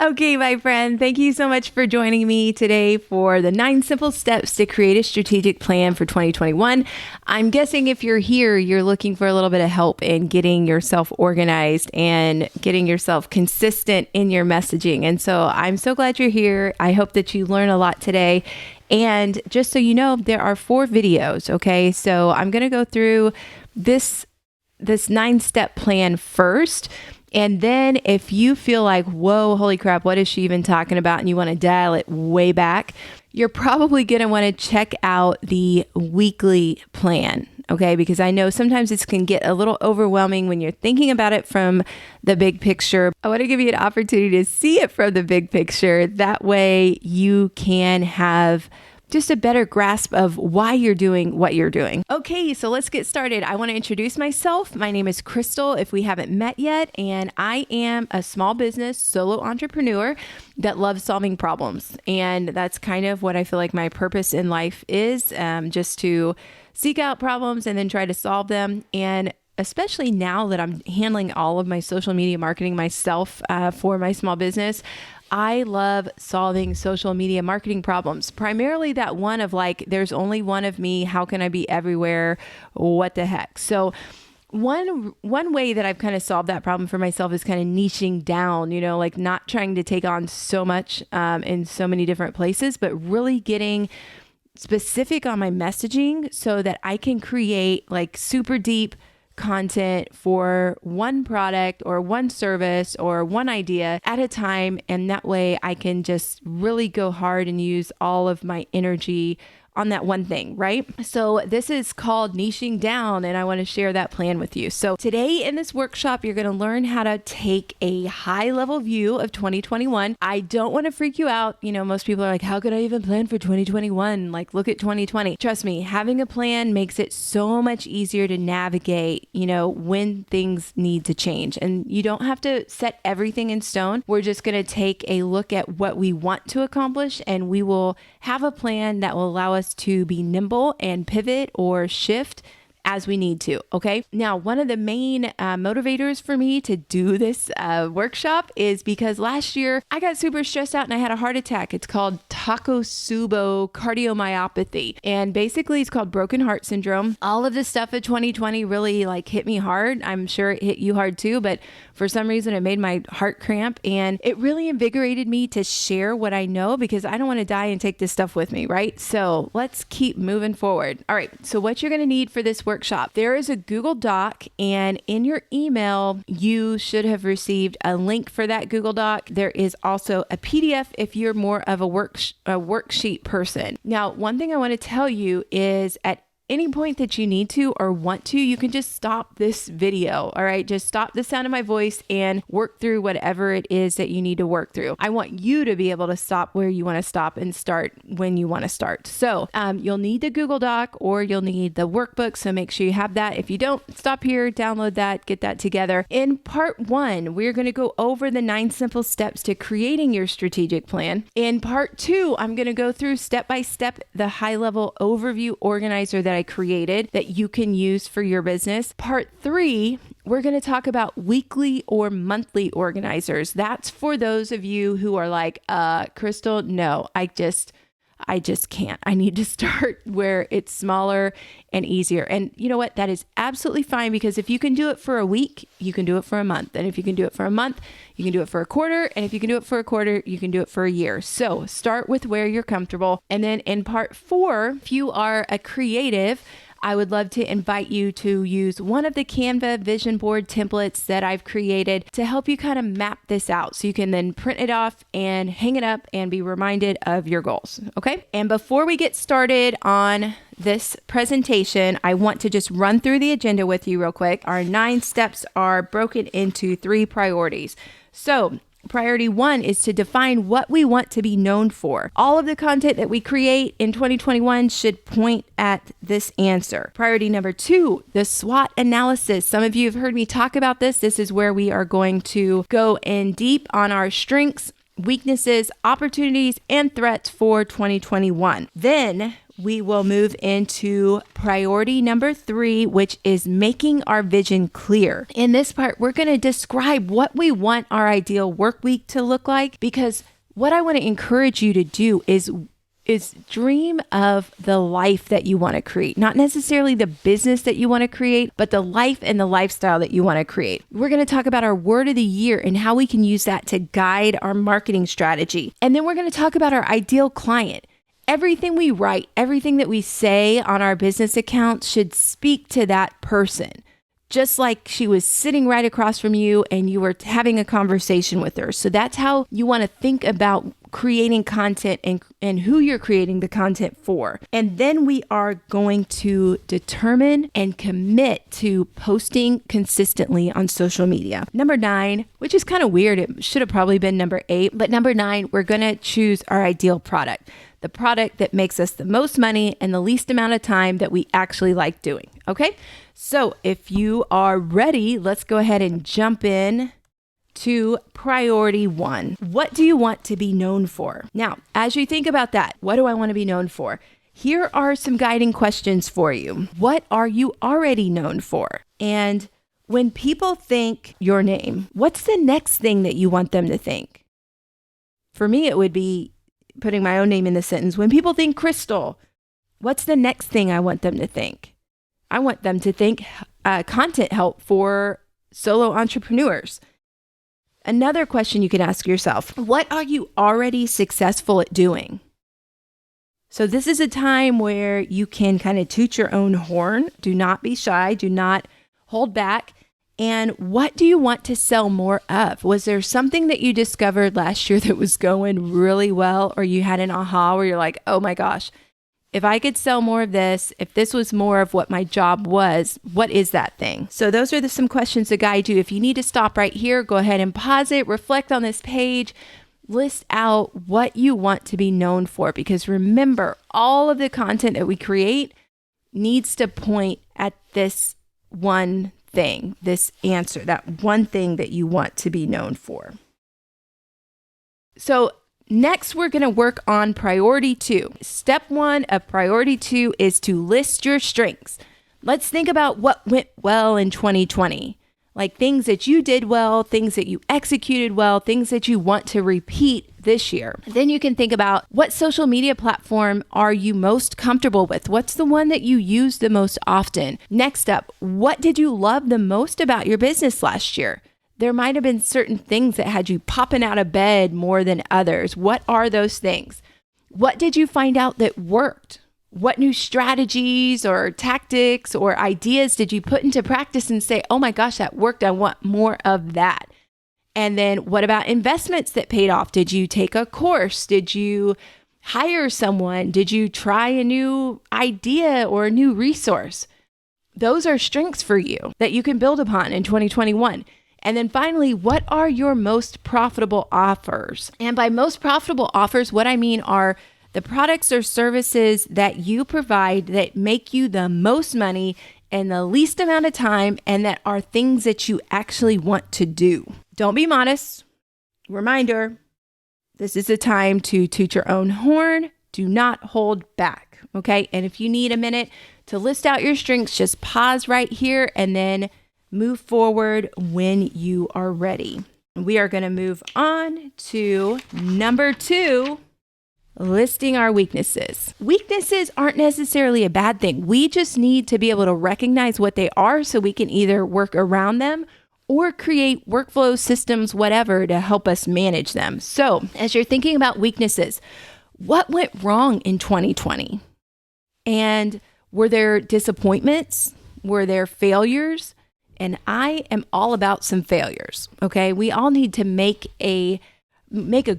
Okay, my friend, thank you so much for joining me today for the 9 simple steps to create a strategic plan for 2021. I'm guessing if you're here, you're looking for a little bit of help in getting yourself organized and getting yourself consistent in your messaging. And so I'm so glad you're here. I hope that you learn a lot today. And just so you know, there are 4 videos, okay? So I'm going to go through this 9-step plan first. And then if you feel like, whoa, holy crap, what is she even talking about? And you want to dial it way back, you're probably going to want to check out the weekly plan, okay? Because I know sometimes this can get a little overwhelming when you're thinking about it from the big picture. I want to give you an opportunity to see it from the big picture. That way you can have just a better grasp of why you're doing what you're doing. Okay, so let's get started. I want to introduce myself. My name is Crystal, if we haven't met yet, and I am a small business solo entrepreneur that loves solving problems. And that's kind of what I feel like my purpose in life is, just to seek out problems and then try to solve them. And especially now that I'm handling all of my social media marketing myself for my small business, I love solving social media marketing problems. Primarily that one of like, there's only one of me. How can I be everywhere? What the heck? So one way that I've kind of solved that problem for myself is kind of niching down, like not trying to take on so much in so many different places, but really getting specific on my messaging so that I can create like super deep content for one product or one service or one idea at a time. And that way I can just really go hard and use all of my energy on that one thing, right? So this is called niching down, and I want to share that plan with you. So today in this workshop, you're going to learn how to take a high level view of 2021. I don't want to freak you out. Most people are like, how could I even plan for 2021? Like, look at 2020. Trust me, having a plan makes it so much easier to navigate, when things need to change. And you don't have to set everything in stone. We're just going to take a look at what we want to accomplish, and we will have a plan that will allow us to be nimble and pivot or shift as we need to. Okay. Now, one of the main motivators for me to do this workshop is because last year I got super stressed out and I had a heart attack. It's called Takotsubo cardiomyopathy. And basically it's called broken heart syndrome. All of this stuff of 2020 really hit me hard. I'm sure it hit you hard too, but for some reason it made my heart cramp, and it really invigorated me to share what I know because I don't want to die and take this stuff with me, right? So let's keep moving forward. All right. So what you're going to need for this workshop, there is a Google Doc, and in your email, you should have received a link for that Google Doc. There is also a PDF if you're more of a worksheet person. Now, one thing I want to tell you is at any point that you need to or want to, you can just stop this video. All right. Just stop the sound of my voice and work through whatever it is that you need to work through. I want you to be able to stop where you want to stop and start when you want to start. So you'll need the Google Doc or you'll need the workbook. So make sure you have that. If you don't, stop here, download that, get that together. In part 1, we're going to go over the 9 simple steps to creating your strategic plan. In part 2, I'm going to go through step by step the high level overview organizer that I created that you can use for your business. Part 3, we're going to talk about weekly or monthly organizers. That's for those of you who are like, Crystal, no, I just can't. I need to start where it's smaller and easier. And you know what? That is absolutely fine, because if you can do it for a week, you can do it for a month. And if you can do it for a month, you can do it for a quarter. And if you can do it for a quarter, you can do it for a year. So start with where you're comfortable. And then in part 4, if you are a creative, I would love to invite you to use one of the Canva vision board templates that I've created to help you kind of map this out so you can then print it off and hang it up and be reminded of your goals. Okay. And before we get started on this presentation, I want to just run through the agenda with you real quick. Our 9 steps are broken into 3 priorities. So priority 1 is to define what we want to be known for. All of the content that we create in 2021 should point at this answer. Priority number 2, the SWOT analysis. Some of you have heard me talk about this. This is where we are going to go in deep on our strengths, weaknesses, opportunities, and threats for 2021. Then we will move into priority number 3, which is making our vision clear. In this part, we're going to describe what we want our ideal work week to look like, because what I want to encourage you to do is dream of the life that you want to create, not necessarily the business that you want to create, but the life and the lifestyle that you want to create. We're going to talk about our word of the year and how we can use that to guide our marketing strategy. And then we're going to talk about our ideal client. Everything we write, everything that we say on our business account should speak to that person, just like she was sitting right across from you and you were having a conversation with her. So that's how you want to think about creating content and who you're creating the content for. And then we are going to determine and commit to posting consistently on social media. Number 9, which is kind of weird. It should have probably been number 8, but number 9, we're going to choose our ideal product, the product that makes us the most money and the least amount of time that we actually like doing. Okay. So if you are ready, let's go ahead and jump in to priority 1. What do you want to be known for? Now, as you think about that, what do I want to be known for? Here are some guiding questions for you. What are you already known for? And when people think your name, what's the next thing that you want them to think? For me, it would be putting my own name in the sentence. When people think Crystal, what's the next thing I want them to think? I want them to think content help for solo entrepreneurs. Another question you can ask yourself, what are you already successful at doing? So this is a time where you can kind of toot your own horn. Do not be shy. Do not hold back. And what do you want to sell more of? Was there something that you discovered last year that was going really well, or you had an aha where you're like, oh my gosh, if I could sell more of this, if this was more of what my job was, what is that thing? So those are some questions to guide you. If you need to stop right here, go ahead and pause it, reflect on this page, list out what you want to be known for. Because remember, all of the content that we create needs to point at this one thing, this answer, that one thing that you want to be known for. So next, we're going to work on priority 2. Step 1 of priority 2 is to list your strengths. Let's think about what went well in 2020, like things that you did well, things that you executed well, things that you want to repeat this year. Then you can think about what social media platform are you most comfortable with? What's the one that you use the most often? Next up, what did you love the most about your business last year? There might have been certain things that had you popping out of bed more than others. What are those things? What did you find out that worked? What new strategies or tactics or ideas did you put into practice and say, oh my gosh, that worked. I want more of that. And then what about investments that paid off? Did you take a course? Did you hire someone? Did you try a new idea or a new resource? Those are strengths for you that you can build upon in 2021. And then finally, what are your most profitable offers? And by most profitable offers, what I mean are the products or services that you provide that make you the most money in the least amount of time, and that are things that you actually want to do. Don't be modest. Reminder, this is a time to toot your own horn. Do not hold back, okay? And if you need a minute to list out your strengths, just pause right here and then move forward when you are ready. We are going to move on to number 2, listing our weaknesses. Weaknesses aren't necessarily a bad thing. We just need to be able to recognize what they are so we can either work around them or create workflow systems, whatever, to help us manage them. So as you're thinking about weaknesses, what went wrong in 2020? And were there disappointments? Were there failures? And I am all about some failures, okay? We all need to make a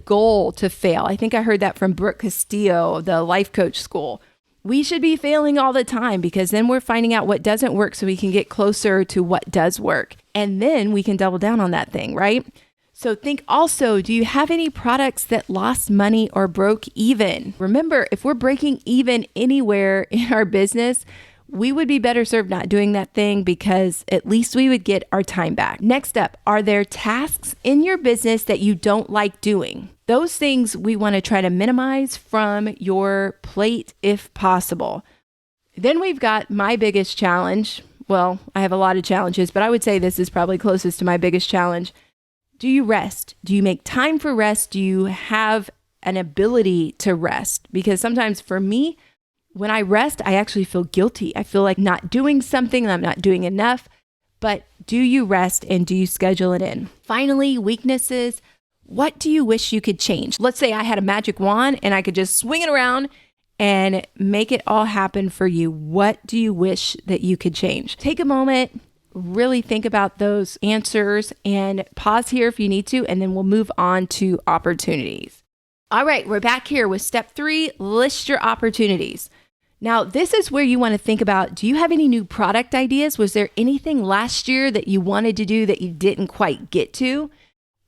goal to fail. I think I heard that from Brooke Castillo, the life coach school. We should be failing all the time because then we're finding out what doesn't work so we can get closer to what does work. And then we can double down on that thing, right? So think also, do you have any products that lost money or broke even? Remember, if we're breaking even anywhere in our business, we would be better served not doing that thing because at least we would get our time back. Next up, are there tasks in your business that you don't like doing? Those things we want to try to minimize from your plate if possible. Then we've got my biggest challenge. Well, I have a lot of challenges, but I would say this is probably closest to my biggest challenge. Do you rest? Do you make time for rest? Do you have an ability to rest? Because sometimes for me, when I rest, I actually feel guilty. I feel like not doing something, I'm not doing enough. But do you rest and do you schedule it in? Finally, weaknesses. What do you wish you could change? Let's say I had a magic wand and I could just swing it around and make it all happen for you. What do you wish that you could change? Take a moment, really think about those answers and pause here if you need to, and then we'll move on to opportunities. All right, we're back here with step 3, list your opportunities. Now, this is where you want to think about, do you have any new product ideas? Was there anything last year that you wanted to do that you didn't quite get to?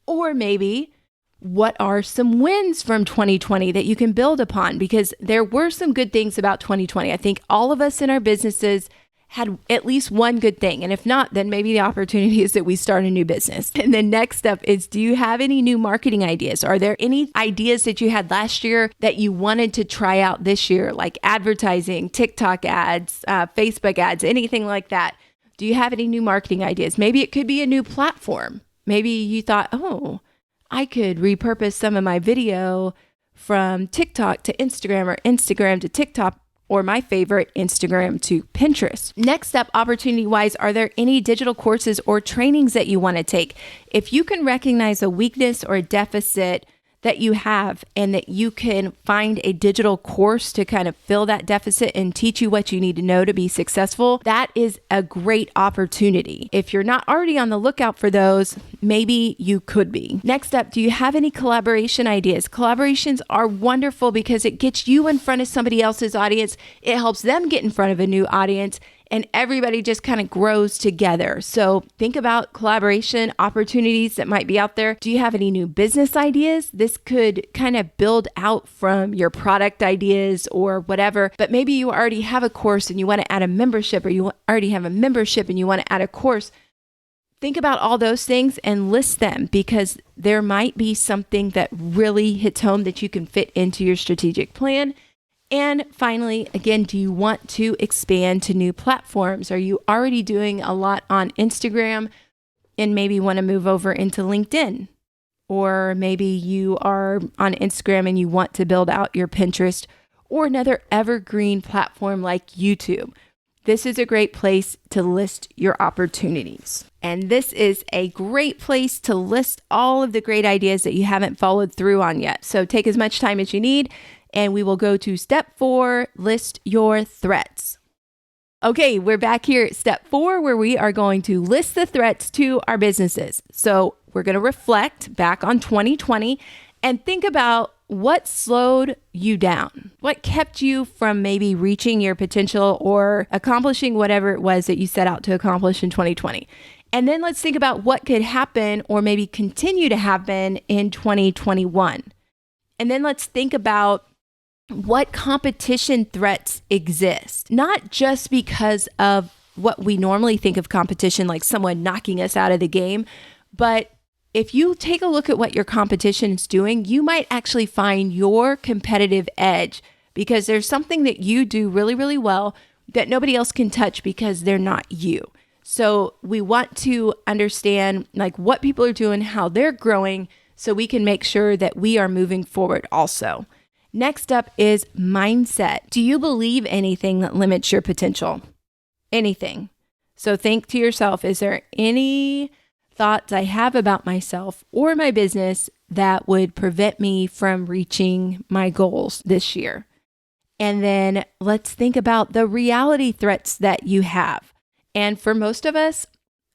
Or maybe, what are some wins from 2020 that you can build upon? Because there were some good things about 2020. I think all of us in our businesses had at least one good thing. And if not, then maybe the opportunity is that we start a new business. And then next up is, do you have any new marketing ideas? Are there any ideas that you had last year that you wanted to try out this year, like advertising, TikTok ads, Facebook ads, anything like that? Do you have any new marketing ideas? Maybe it could be a new platform. Maybe you thought, oh, I could repurpose some of my video from TikTok to Instagram or Instagram to TikTok, or my favorite, Instagram to Pinterest. Next up, opportunity-wise, are there any digital courses or trainings that you want to take? If you can recognize a weakness or a deficit that you have and that you can find a digital course to kind of fill that deficit and teach you what you need to know to be successful, that is a great opportunity. If you're not already on the lookout for those, maybe you could be. Next up, do you have any collaboration ideas? Collaborations are wonderful because it gets you in front of somebody else's audience. It helps them get in front of a new audience, and everybody just kind of grows together. So think about collaboration opportunities that might be out there. Do you have any new business ideas? This could kind of build out from your product ideas or whatever, but maybe you already have a course and you want to add a membership, or you already have a membership and you want to add a course. Think about all those things and list them, because there might be something that really hits home that you can fit into your strategic plan. And finally, again, do you want to expand to new platforms? Are you already doing a lot on Instagram and maybe want to move over into LinkedIn? Or maybe you are on Instagram and you want to build out your Pinterest or another evergreen platform like YouTube. This is a great place to list your opportunities. And this is a great place to list all of the great ideas that you haven't followed through on yet. So take as much time as you need. And we will go to step 4, list your threats. Okay, we're back here at step 4, where we are going to list the threats to our businesses. So we're going to reflect back on 2020 and think about what slowed you down. What kept you from maybe reaching your potential or accomplishing whatever it was that you set out to accomplish in 2020. And then let's think about what could happen or maybe continue to happen in 2021. And then let's think about what competition threats exist, not just because of what we normally think of competition, like someone knocking us out of the game, but if you take a look at what your competition is doing, you might actually find your competitive edge, because there's something that you do really, really well that nobody else can touch because they're not you. So we want to understand like what people are doing, how they're growing, so we can make sure that we are moving forward also. Next up is mindset. Do you believe anything that limits your potential? Anything. So think to yourself, is there any thoughts I have about myself or my business that would prevent me from reaching my goals this year? And then let's think about the reality threats that you have. And for most of us,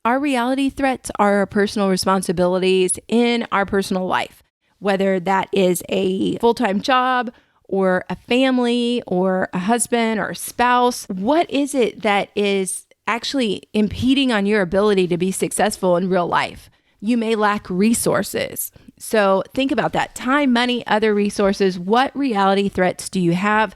our reality threats are our personal responsibilities in our personal life, whether that is a full-time job or a family or a husband or a spouse. What is it that is actually impeding on your ability to be successful in real life? You may lack resources. So think about that. Time, money, other resources. What reality threats do you have?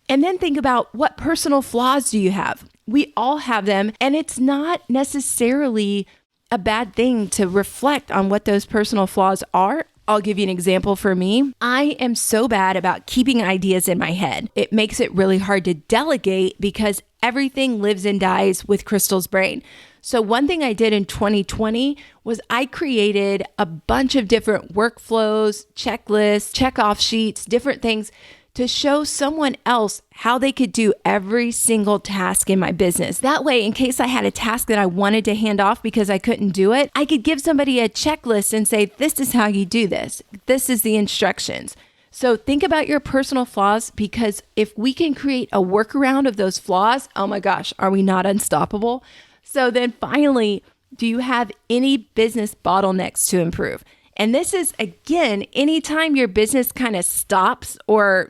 And then think about, what personal flaws do you have? We all have them, and it's not necessarily a bad thing to reflect on what those personal flaws are. I'll give you an example for me. I am so bad about keeping ideas in my head. It makes it really hard to delegate because everything lives and dies with Crystal's brain. So one thing I did in 2020 was I created a bunch of different workflows, checklists, check-off sheets, different things to show someone else how they could do every single task in my business. That way, in case I had a task that I wanted to hand off because I couldn't do it, I could give somebody a checklist and say, this is how you do this. This is the instructions. So think about your personal flaws, because if we can create a workaround of those flaws, oh my gosh, are we not unstoppable? So then finally, do you have any business bottlenecks to improve? And this is, again, anytime your business kind of stops or,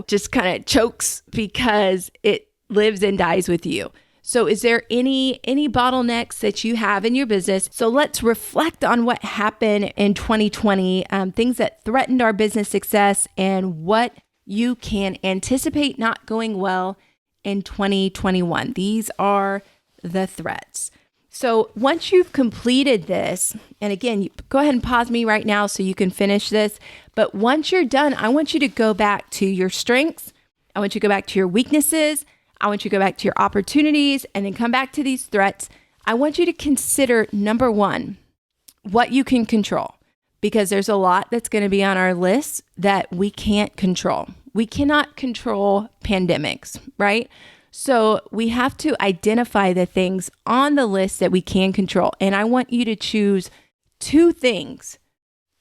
just kind of chokes because it lives and dies with you. So is there any bottlenecks that you have in your business? So let's reflect on what happened in 2020, things that threatened our business success, and what you can anticipate not going well in 2021. These are the threats. So once you've completed this, and again, you go ahead and pause me right now so you can finish this. But once you're done, I want you to go back to your strengths. I want you to go back to your weaknesses. I want you to go back to your opportunities, and then come back to these threats. I want you to consider, number one, what you can control, because there's a lot that's going to be on our list that we can't control. We cannot control pandemics, right? So we have to identify the things on the list that we can control. And I want you to choose 2 things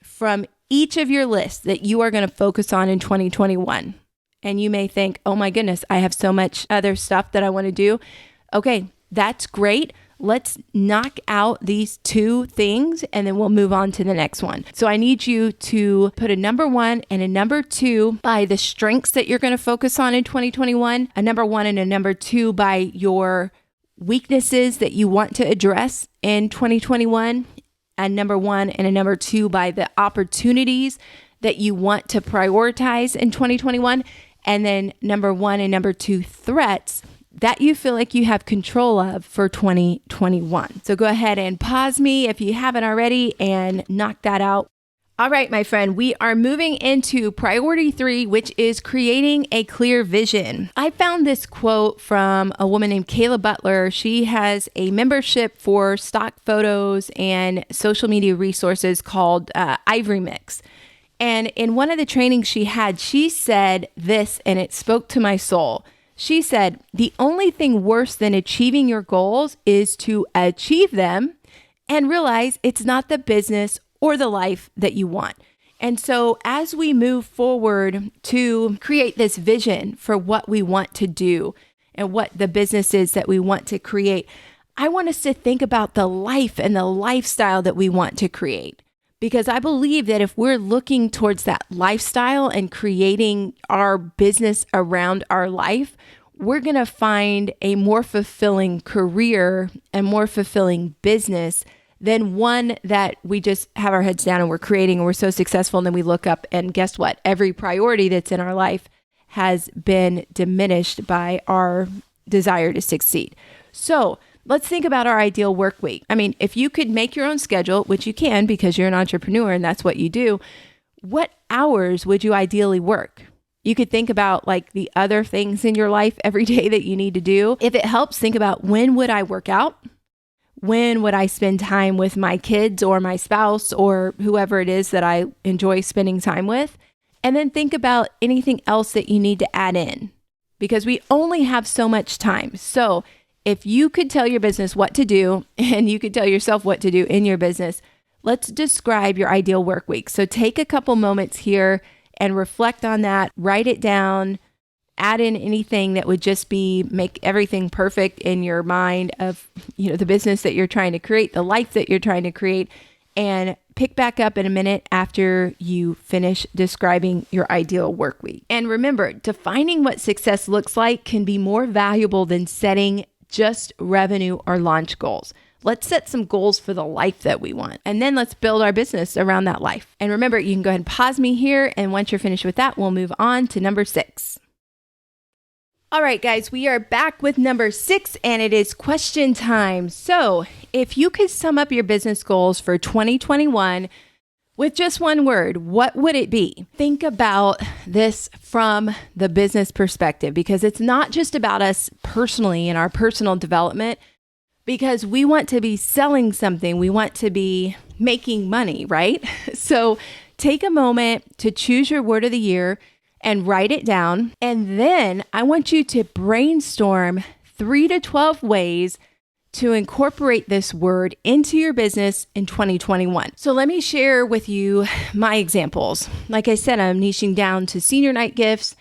from each of your lists that you are going to focus on in 2021. And you may think, oh my goodness, I have so much other stuff that I want to do. Okay, that's great. Let's knock out these 2 things and then we'll move on to the next one. So I need you to put a number 1 and a number 2 by the strengths that you're going to focus on in 2021, a number 1 and a number 2 by your weaknesses that you want to address in 2021, a number 1 and a number 2 by the opportunities that you want to prioritize in 2021, and then number 1 and number 2 threats that you feel like you have control of for 2021. So go ahead and pause me if you haven't already and knock that out. All right, my friend, we are moving into priority 3, which is creating a clear vision. I found this quote from a woman named Kayla Butler. She has a membership for stock photos and social media resources called Ivory Mix. And in one of the trainings she had, she said this, and it spoke to my soul. She said, the only thing worse than achieving your goals is to achieve them and realize it's not the business or the life that you want. And so as we move forward to create this vision for what we want to do and what the business is that we want to create, I want us to think about the life and the lifestyle that we want to create. Because I believe that if we're looking towards that lifestyle and creating our business around our life, we're going to find a more fulfilling career and more fulfilling business than one that we just have our heads down and we're creating and we're so successful. And then we look up and guess what? Every priority that's in our life has been diminished by our desire to succeed. So let's think about our ideal work week. I mean, if you could make your own schedule, which you can because you're an entrepreneur and that's what you do, what hours would you ideally work? You could think about like the other things in your life every day that you need to do. If it helps, think about, when would I work out? When would I spend time with my kids or my spouse or whoever it is that I enjoy spending time with? And then think about anything else that you need to add in, because we only have so much time. So if you could tell your business what to do and you could tell yourself what to do in your business, let's describe your ideal work week. So take a couple moments here and reflect on that, write it down, add in anything that would just make everything perfect in your mind of, the business that you're trying to create, the life that you're trying to create, and pick back up in a minute after you finish describing your ideal work week. And remember, defining what success looks like can be more valuable than setting just revenue or launch goals. Let's set some goals for the life that we want. And then let's build our business around that life. And remember, you can go ahead and pause me here. And once you're finished with that, we'll move on to number 6. All right, guys, we are back with number 6, and it is question time. So if you could sum up your business goals for 2021 with just one word, what would it be? Think about this from the business perspective, because it's not just about us personally and our personal development, because we want to be selling something. We want to be making money, right? So take a moment to choose your word of the year and write it down. And then I want you to brainstorm 3 to 12 ways to incorporate this word into your business in 2021. So let me share with you my examples. Like I said, I'm niching down to senior night gifts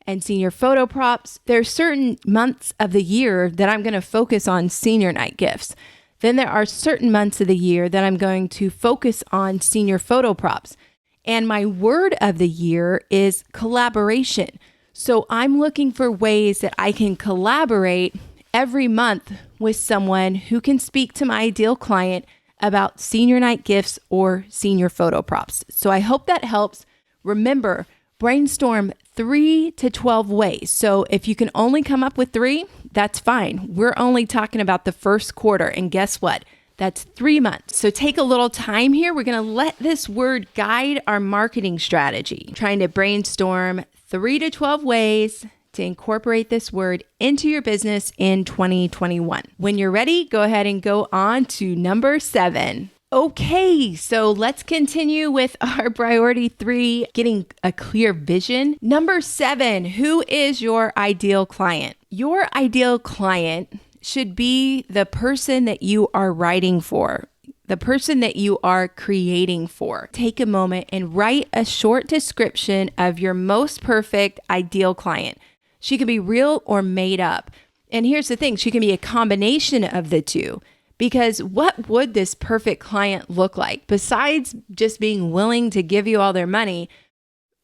and senior photo props. There are certain months of the year that I'm going to focus on senior night gifts. Then there are certain months of the year that I'm going to focus on senior photo props. And my word of the year is collaboration. So I'm looking for ways that I can collaborate every month with someone who can speak to my ideal client about senior night gifts or senior photo props. So I hope that helps. Remember, brainstorm 3 to 12 ways. So if you can only come up with 3, that's fine. We're only talking about the first quarter. And guess what? That's 3 months. So take a little time here. We're going to let this word guide our marketing strategy, trying to brainstorm 3 to 12 ways to incorporate this word into your business in 2021. When you're ready, go ahead and go on to number 7. Okay, so let's continue with our priority 3, getting a clear vision. Number 7, who is your ideal client? Your ideal client should be the person that you are writing for, the person that you are creating for. Take a moment and write a short description of your most perfect ideal client. She can be real or made up. And here's the thing, she can be a combination of the two. Because what would this perfect client look like? Besides just being willing to give you all their money,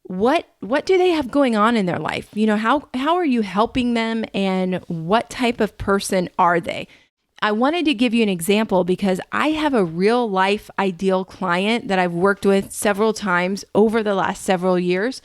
what do they have going on in their life? You know, how are you helping them, and what type of person are they? I wanted to give you an example because I have a real life ideal client that I've worked with several times over the last several years.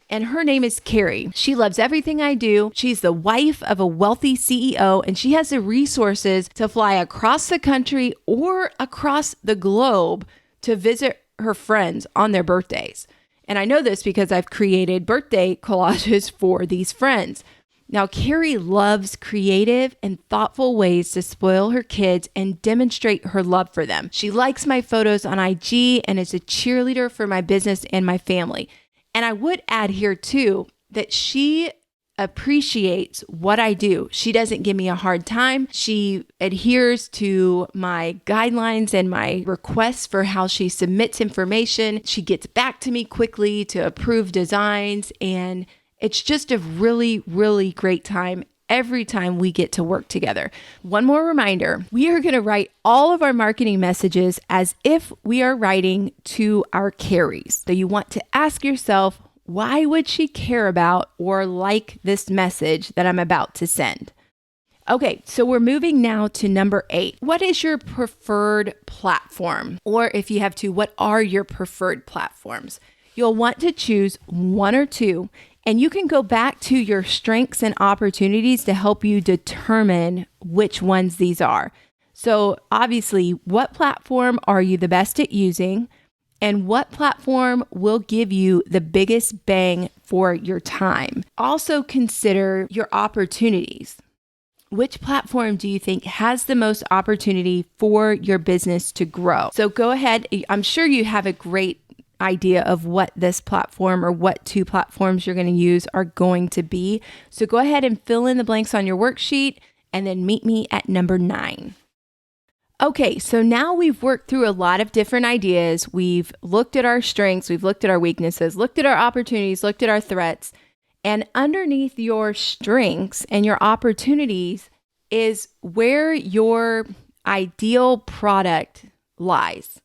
And her name is Carrie. She loves everything I do. She's the wife of a wealthy CEO, and she has the resources to fly across the country or across the globe to visit her friends on their birthdays. And I know this because I've created birthday collages for these friends. Now, Carrie loves creative and thoughtful ways to spoil her kids and demonstrate her love for them. She likes my photos on IG and is a cheerleader for my business and my family. And I would add here too that she appreciates what I do. She doesn't give me a hard time. She adheres to my guidelines and my requests for how she submits information. She gets back to me quickly to approve designs. And it's just a really, really great time every time we get to work together. One more reminder, we are going to write all of our marketing messages as if we are writing to our Carries. So you want to ask yourself, why would she care about or like this message that I'm about to send? Okay, so we're moving now to number 8. What is your preferred platform? Or if you have to, what are your preferred platforms? You'll want to choose 1 or 2, and you can go back to your strengths and opportunities to help you determine which ones these are. So obviously, what platform are you the best at using? And what platform will give you the biggest bang for your time? Also consider your opportunities. Which platform do you think has the most opportunity for your business to grow? So go ahead. I'm sure you have a great idea of what this platform or what 2 platforms you're going to use are going to be. So go ahead and fill in the blanks on your worksheet and then meet me at number 9. Okay, so now we've worked through a lot of different ideas. We've looked at our strengths, we've looked at our weaknesses, looked at our opportunities, looked at our threats. And underneath your strengths and your opportunities is where your ideal product lies.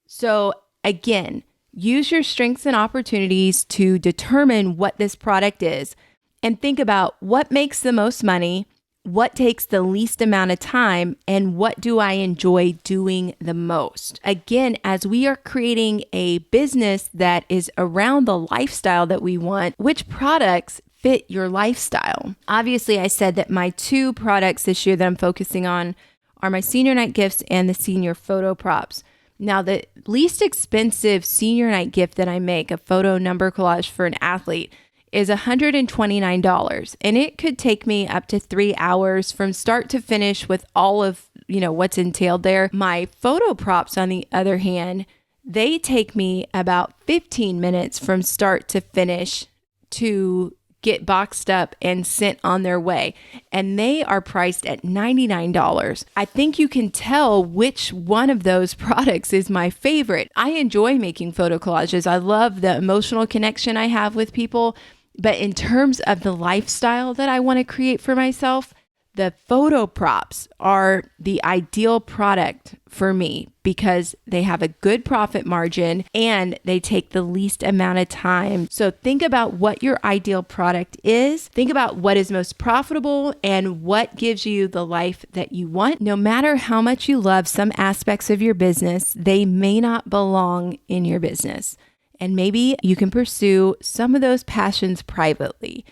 So again, use your strengths and opportunities to determine what this product is, and think about what makes the most money, what takes the least amount of time, and what do I enjoy doing the most? Again, as we are creating a business that is around the lifestyle that we want, which products fit your lifestyle. Obviously, I said that my 2 products this year that I'm focusing on are my senior night gifts and the senior photo props. Now, the least expensive senior night gift that I make, a photo number collage for an athlete, is $129. And it could take me up to 3 hours from start to finish with all of, what's entailed there. My photo props, on the other hand, they take me about 15 minutes from start to finish to get boxed up and sent on their way. And they are priced at $99. I think you can tell which one of those products is my favorite. I enjoy making photo collages. I love the emotional connection I have with people. But in terms of the lifestyle that I want to create for myself, the photo props are the ideal product for me because they have a good profit margin and they take the least amount of time. So think about what your ideal product is. Think about what is most profitable and what gives you the life that you want. No matter how much you love some aspects of your business, they may not belong in your business. And maybe you can pursue some of those passions privately.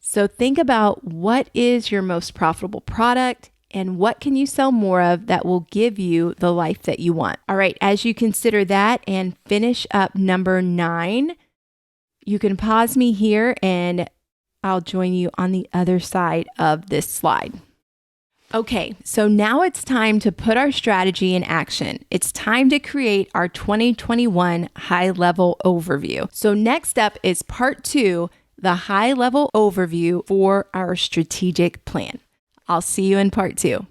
So think about what is your most profitable product and what can you sell more of that will give you the life that you want. All right, as you consider that and finish up number 9, you can pause me here and I'll join you on the other side of this slide. Okay, so now it's time to put our strategy in action. It's time to create our 2021 high-level overview. So next up is part 2, the high-level overview for our strategic plan. I'll see you in part 2.